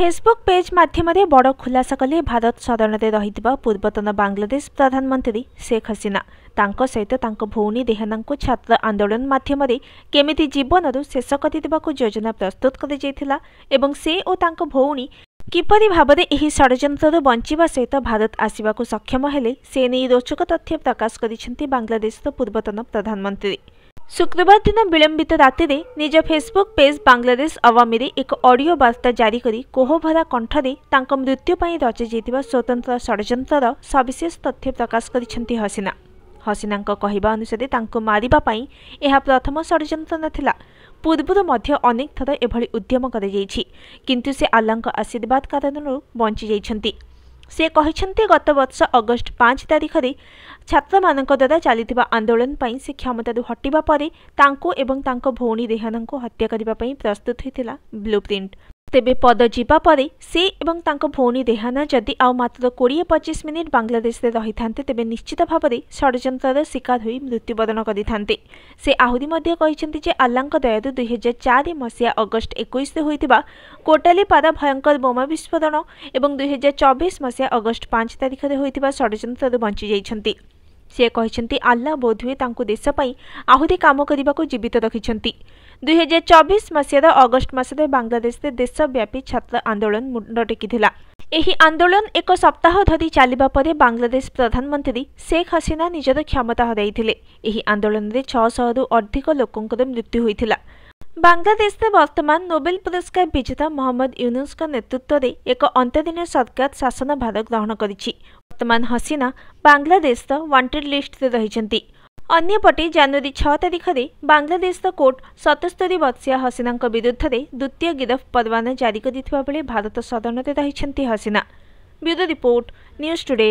Facebook page माध्यम बड़ खुलासा कले भारत सदन में रही पूर्वतन बांग्लादेश प्रधानमंत्री शेख हसीना तांको सहित तांको भौणी देहाना को छात्र आंदोलन माध्यम केमिति जीवन शेष कर योजना प्रस्तुत कर से और तांको भौणी किपरि भाबरे एही षड्यंत्रରୁ बंचिबा सहित भारत आसिबाकु सक्षम हेले से नहीं रोचक तथ्य प्रकाश करिसेंती बांग्लादेशर पूर्वतन प्रधानमंत्री। शुक्रवार दिन विलंबित राति निज फेसबुक पेज बांग्लादेश अवामी एक ऑडियो वार्ता जारी करी कोहभरा कंठरे तांको मृत्यु पई रचा जाइतिबा स्वतंत्र षड्यंत्रर सविशेष तथ्य प्रकाश करिसेंती हसीना। हसीनाଙ୍କ कहवा अनुसार तांको मारिबा पई एहा प्रथम षड्यंत्र नथिला। पूर्वरु मध्य अनेक थर एभली उद्यम कर किंतु से आल्लाहଙ୍କ आशीर्वाद कारणरू बंची जाइछंती। से कहिछंती गत वर्ष अगस्ट 5 तारिख रे छात्र मानक द्वारा चलिथिबा आंदोलन पई से क्षमतारू हटिबा परे तांको एवं तांको भौणी रेहानाଙ୍କୁ हत्या करिबा पई प्रस्तुत होइतिला ब्लूप्रिंट। तेबे पद जीवा परे से एवं तांको भौणी रेहाना जदि आउ मात्र 20-25 मिनिट बांग्लादेश रे रहिथान्ते तेबे निश्चित भावरे षड्यंत्रर शिकार होई मृत्युवरण करिथान्ते। से आहुरी मध्ये कहिसेंती जे आल्लाहଙ୍କ दयारू 2004 मसिया अगस्ट 21 रे होइतिबा कोटालीपारा भयंकर बोमा विस्फोरण एवं 2024 मसिया अगस्ट 5 तारिख रे होइतिबा षड्यंत्ररू बंची जाइछंती। से कहिसेंती आल्लाह बोधुए तांको देश पई आहुरी काम करिबाकू जीवित रखिछंती। 2024 मसियार अगस्ट मासरे बांग्लादेश रे देशव्यापी छात्र आंदोलन मुंड टेकिथिला। एही आंदोलन एक सप्ताह धरी चलिबा परे बांग्लादेश प्रधानमंत्री शेख हसीना निजर क्षमता हराइथिले। एही आंदोलन रे 600 रु अधिक लोकंकर मृत्यु होइथिला। बांग्लादेश में वर्तमान नोबेल पुरस्कार विजेता मोहम्मद यूनुस नेतृत्व में एक अंतदिन सरकार शासन भार ग्रहण करिछि। वर्तमान हसीना बांग्लादेश वांटेड लिस्ट रही। अन्यपटे जनवरी 6 तारिख में बांग्लादेश कोर्ट 77 वर्षीय हसीना विरुद्ध में द्वितीय गिरफ परवाना जारी करथिबा बेले भारत सदन में रही Hasina. Bureau report news today.